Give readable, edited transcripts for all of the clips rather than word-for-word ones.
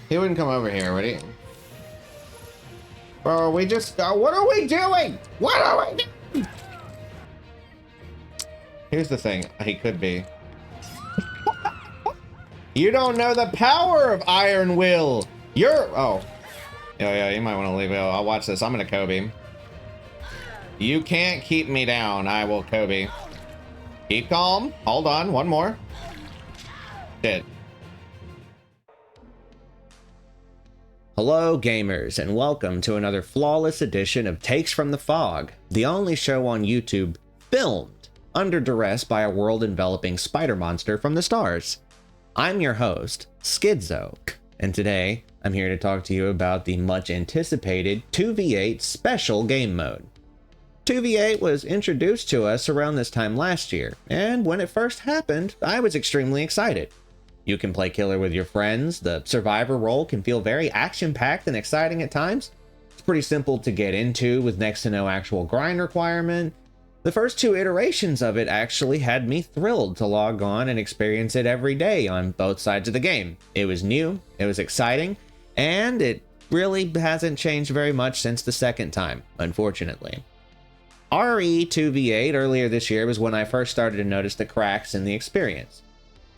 He wouldn't come over here, would he? Bro, we just... what are we doing? What are we doing? Here's the thing. He could be. You don't know the power of Iron Will. You're... Oh. Yeah, you might want to leave it. I'll watch this. I'm going to Kobe. You can't keep me down. I will Kobe. Keep calm. Hold on. One more. Shit. Hello, gamers, and welcome to another flawless edition of Takes from the Fog, the only show on YouTube filmed under duress by a world-enveloping spider monster from the stars. I'm your host, Skidzo, and today I'm here to talk to you about the much-anticipated 2v8 special game mode. 2v8 was introduced to us around this time last year, and when it first happened, I was extremely excited. You can play killer with your friends, the survivor role can feel very action-packed and exciting at times. It's pretty simple to get into with next to no actual grind requirement. The first two iterations of it actually had me thrilled to log on and experience it every day on both sides of the game. It was new, it was exciting, and it really hasn't changed very much since the second time, unfortunately. RE 2v8 earlier this year was when I first started to notice the cracks in the experience.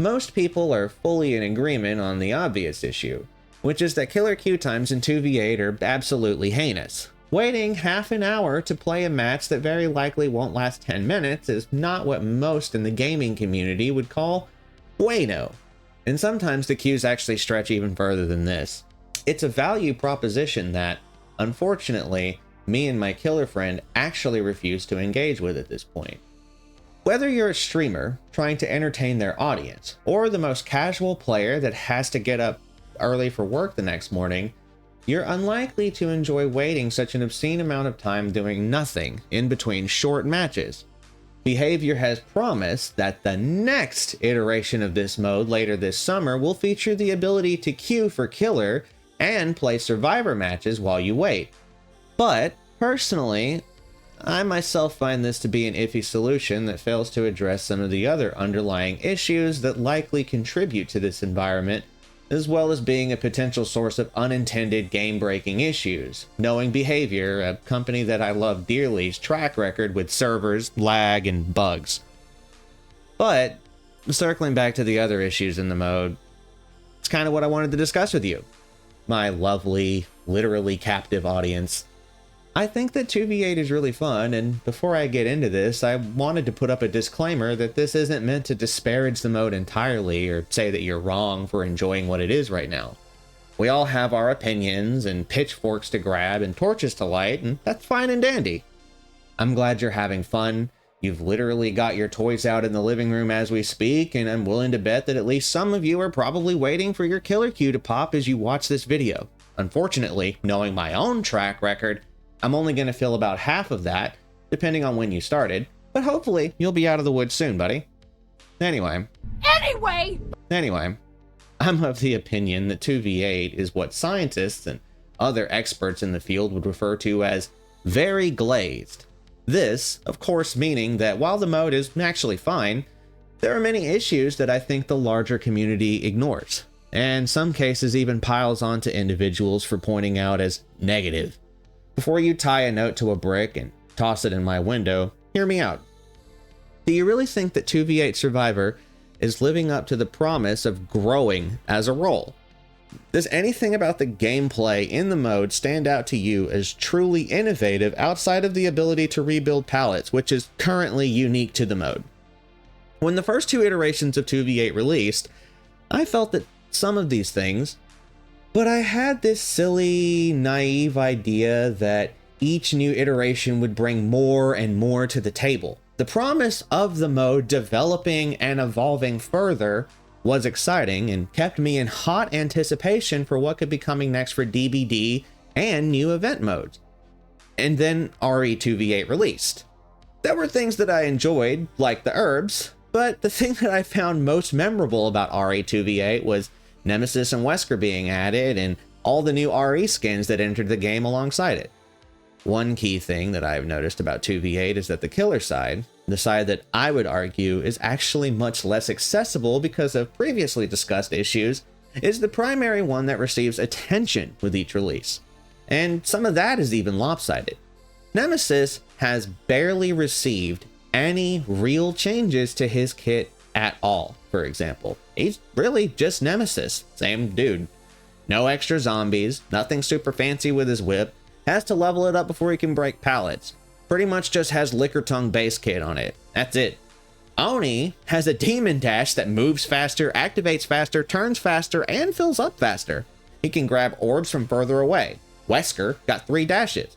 Most people are fully in agreement on the obvious issue, which is that killer queue times in 2v8 are absolutely heinous. Waiting half an hour to play a match that very likely won't last 10 minutes is not what most in the gaming community would call bueno. And sometimes the queues actually stretch even further than this. It's a value proposition that, unfortunately, me and my killer friend actually refuse to engage with at this point. Whether you're a streamer trying to entertain their audience, or the most casual player that has to get up early for work the next morning, you're unlikely to enjoy waiting such an obscene amount of time doing nothing in between short matches. Behavior has promised that the next iteration of this mode later this summer will feature the ability to queue for killer and play survivor matches while you wait. But, personally, I myself find this to be an iffy solution that fails to address some of the other underlying issues that likely contribute to this environment, as well as being a potential source of unintended game-breaking issues. Knowing Behavior, a company that I love dearly's track record with servers, lag, and bugs. But, circling back to the other issues in the mode, it's kind of what I wanted to discuss with you, my lovely, literally captive audience. I think that 2v8 is really fun, and before I get into this, I wanted to put up a disclaimer that this isn't meant to disparage the mode entirely or say that you're wrong for enjoying what it is right now. We all have our opinions and pitchforks to grab and torches to light, and that's fine and dandy. I'm glad you're having fun. You've literally got your toys out in the living room as we speak, and I'm willing to bet that at least some of you are probably waiting for your killer queue to pop as you watch this video. Unfortunately, knowing my own track record, I'm only going to fill about half of that, depending on when you started, but hopefully you'll be out of the woods soon, buddy. Anyway, I'm of the opinion that 2v8 is what scientists and other experts in the field would refer to as very glazed. This, of course, meaning that while the mode is actually fine, there are many issues that I think the larger community ignores, and in some cases even piles onto individuals for pointing out as negative. Before you tie a note to a brick and toss it in my window, hear me out. Do you really think that 2v8 Survivor is living up to the promise of growing as a role? Does anything about the gameplay in the mode stand out to you as truly innovative outside of the ability to rebuild pallets, which is currently unique to the mode? When the first two iterations of 2v8 released, I felt that some of these things, but I had this silly, naive idea that each new iteration would bring more and more to the table. The promise of the mode developing and evolving further was exciting and kept me in hot anticipation for what could be coming next for DBD and new event modes. And then RE2v8 released. There were things that I enjoyed, like the herbs, but the thing that I found most memorable about RE2v8 was Nemesis and Wesker being added, and all the new RE skins that entered the game alongside it. One key thing that I've noticed about 2v8 is that the killer side, the side that I would argue is actually much less accessible because of previously discussed issues, is the primary one that receives attention with each release, and some of that is even lopsided. Nemesis has barely received any real changes to his kit at all, for example. He's really just Nemesis, same dude. No extra zombies, nothing super fancy with his whip, has to level it up before he can break pallets. Pretty much just has Liquor Tongue base kit on it. That's it. Oni has a demon dash that moves faster, activates faster, turns faster, and fills up faster. He can grab orbs from further away. Wesker got 3 dashes.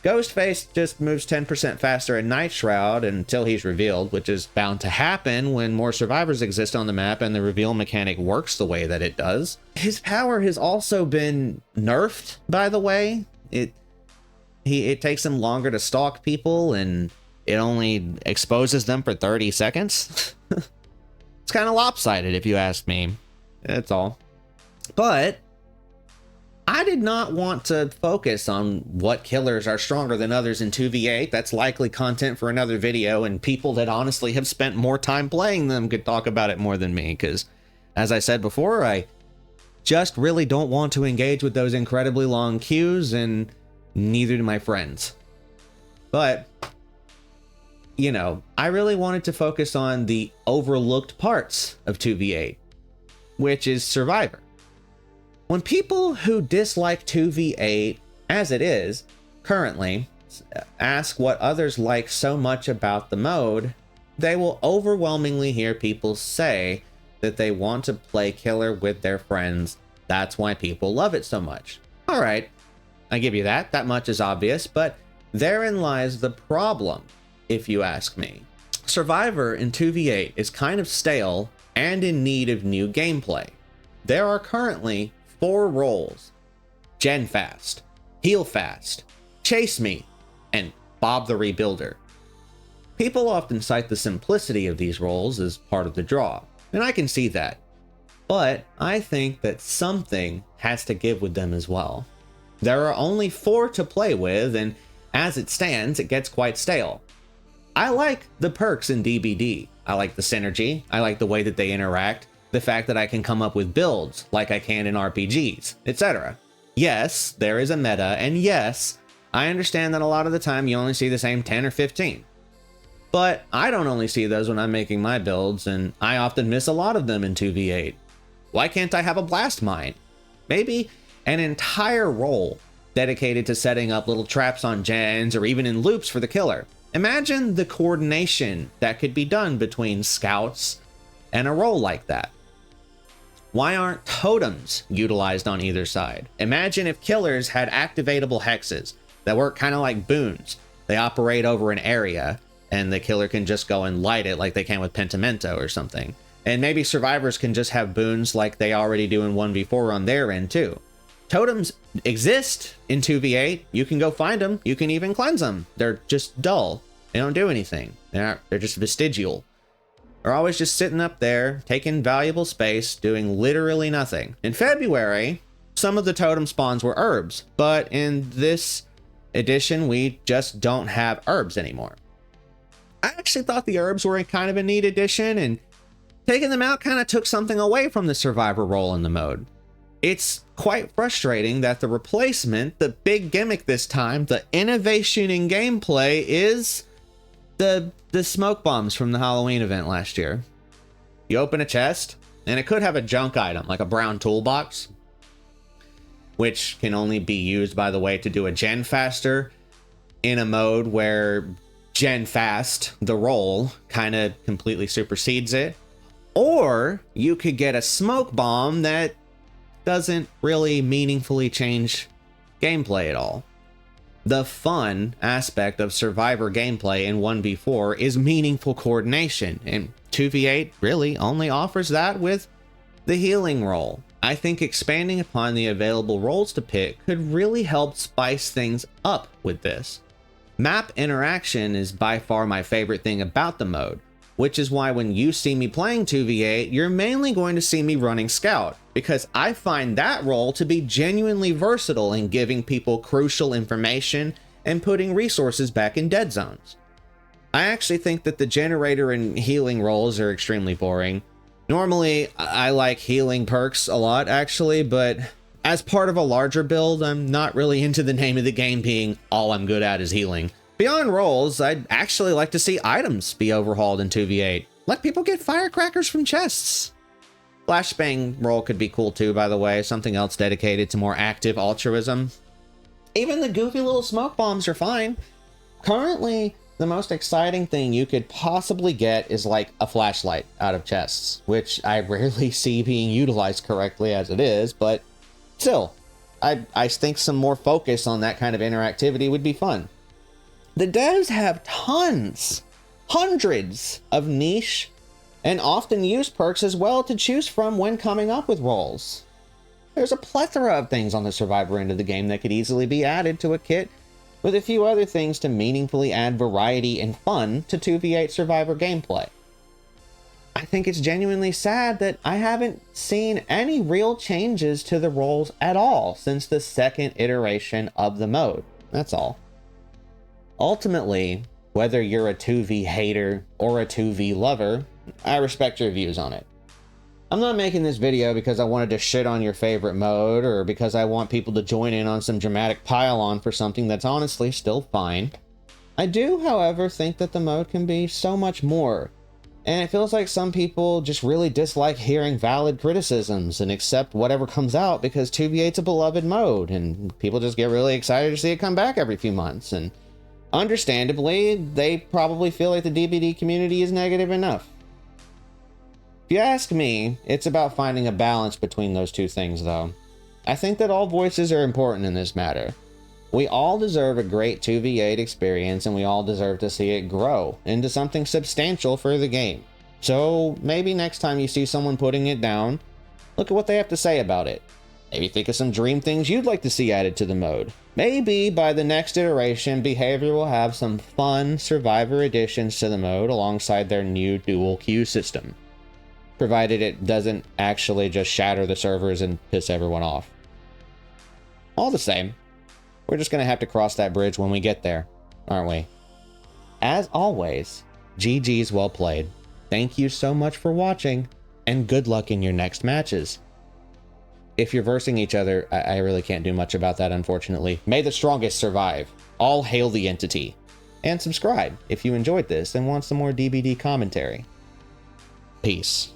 Ghostface just moves 10% faster in Night Shroud until he's revealed, which is bound to happen when more survivors exist on the map and the reveal mechanic works the way that it does. His power has also been nerfed, by the way. It takes him longer to stalk people, and it only exposes them for 30 seconds. It's kind of lopsided, if you ask me. That's all. But I did not want to focus on what killers are stronger than others in 2v8. That's likely content for another video, and people that honestly have spent more time playing them could talk about it more than me, because, as I said before, I just really don't want to engage with those incredibly long queues, and neither do my friends. But, you know, I really wanted to focus on the overlooked parts of 2v8, which is Survivor. When people who dislike 2v8 as it is currently ask what others like so much about the mode, they will overwhelmingly hear people say that they want to play killer with their friends. That's why people love it so much. All right, I give you that. That much is obvious, but therein lies the problem, if you ask me. Survivor in 2v8 is kind of stale and in need of new gameplay. There are currently 4 roles: Gen Fast, Heal Fast, Chase Me, and Bob the Rebuilder. People often cite the simplicity of these roles as part of the draw, and I can see that. But I think that something has to give with them as well. There are only 4 to play with, and as it stands, it gets quite stale. I like the perks in DBD. I like the synergy. I like the way that they interact. The fact that I can come up with builds like I can in RPGs, etc. Yes, there is a meta, and yes, I understand that a lot of the time you only see the same 10 or 15. But I don't only see those when I'm making my builds, and I often miss a lot of them in 2v8. Why can't I have a blast mine? Maybe an entire role dedicated to setting up little traps on gens or even in loops for the killer. Imagine the coordination that could be done between scouts and a role like that. Why aren't totems utilized on either side? Imagine if killers had activatable hexes that work kind of like boons. They operate over an area, and the killer can just go and light it like they can with Pentimento or something. And maybe survivors can just have boons like they already do in 1v4 on their end too. Totems exist in 2v8. You can go find them. You can even cleanse them. They're just dull. They don't do anything. They're just vestigial. Are always just sitting up there, taking valuable space, doing literally nothing. In February, some of the totem spawns were herbs, but in this edition, we just don't have herbs anymore. I actually thought the herbs were kind of a neat addition, and taking them out kind of took something away from the survivor role in the mode. It's quite frustrating that the replacement, the big gimmick this time, the innovation in gameplay is the smoke bombs from the Halloween event last year. You open a chest, and it could have a junk item, like a brown toolbox, which can only be used, by the way, to do a gen faster in a mode where gen fast, the role, kind of completely supersedes it. Or you could get a smoke bomb that doesn't really meaningfully change gameplay at all. The fun aspect of survivor gameplay in 1v4 is meaningful coordination, and 2v8 really only offers that with the healing role. I think expanding upon the available roles to pick could really help spice things up with this. Map interaction is by far my favorite thing about the mode, which is why when you see me playing 2v8, you're mainly going to see me running Scout, because I find that role to be genuinely versatile in giving people crucial information and putting resources back in dead zones. I actually think that the generator and healing roles are extremely boring. Normally, I like healing perks a lot, actually, but as part of a larger build, I'm not really into the name of the game being all I'm good at is healing. Beyond rolls, I'd actually like to see items be overhauled in 2v8. Let people get firecrackers from chests. Flashbang roll could be cool too, by the way, something else dedicated to more active altruism. Even the goofy little smoke bombs are fine. Currently, the most exciting thing you could possibly get is like a flashlight out of chests, which I rarely see being utilized correctly as it is, but still, I think some more focus on that kind of interactivity would be fun. The devs have tons, hundreds of niche and often used perks as well to choose from when coming up with rolls. There's a plethora of things on the Survivor end of the game that could easily be added to a kit, with a few other things to meaningfully add variety and fun to 2v8 Survivor gameplay. I think it's genuinely sad that I haven't seen any real changes to the roles at all since the second iteration of the mode. That's all. Ultimately, whether you're a 2v hater or a 2v lover, I respect your views on it. I'm not making this video because I wanted to shit on your favorite mode or because I want people to join in on some dramatic pile-on for something that's honestly still fine. I do, however, think that the mode can be so much more, and it feels like some people just really dislike hearing valid criticisms and accept whatever comes out because 2v8's a beloved mode, and people just get really excited to see it come back every few months, and understandably, they probably feel like the DBD community is negative enough. If you ask me, it's about finding a balance between those two things, though. I think that all voices are important in this matter. We all deserve a great 2v8 experience, and we all deserve to see it grow into something substantial for the game. So maybe next time you see someone putting it down, look at what they have to say about it. Maybe think of some dream things you'd like to see added to the mode. Maybe by the next iteration, Behavior will have some fun Survivor additions to the mode alongside their new dual queue system, provided it doesn't actually just shatter the servers and piss everyone off. All the same, we're just gonna have to cross that bridge when we get there, aren't we? As always, GG's well played. Thank you so much for watching, and good luck in your next matches. If you're versing each other, I really can't do much about that, unfortunately. May the strongest survive. All hail the entity. And subscribe if you enjoyed this and want some more DBD commentary. Peace.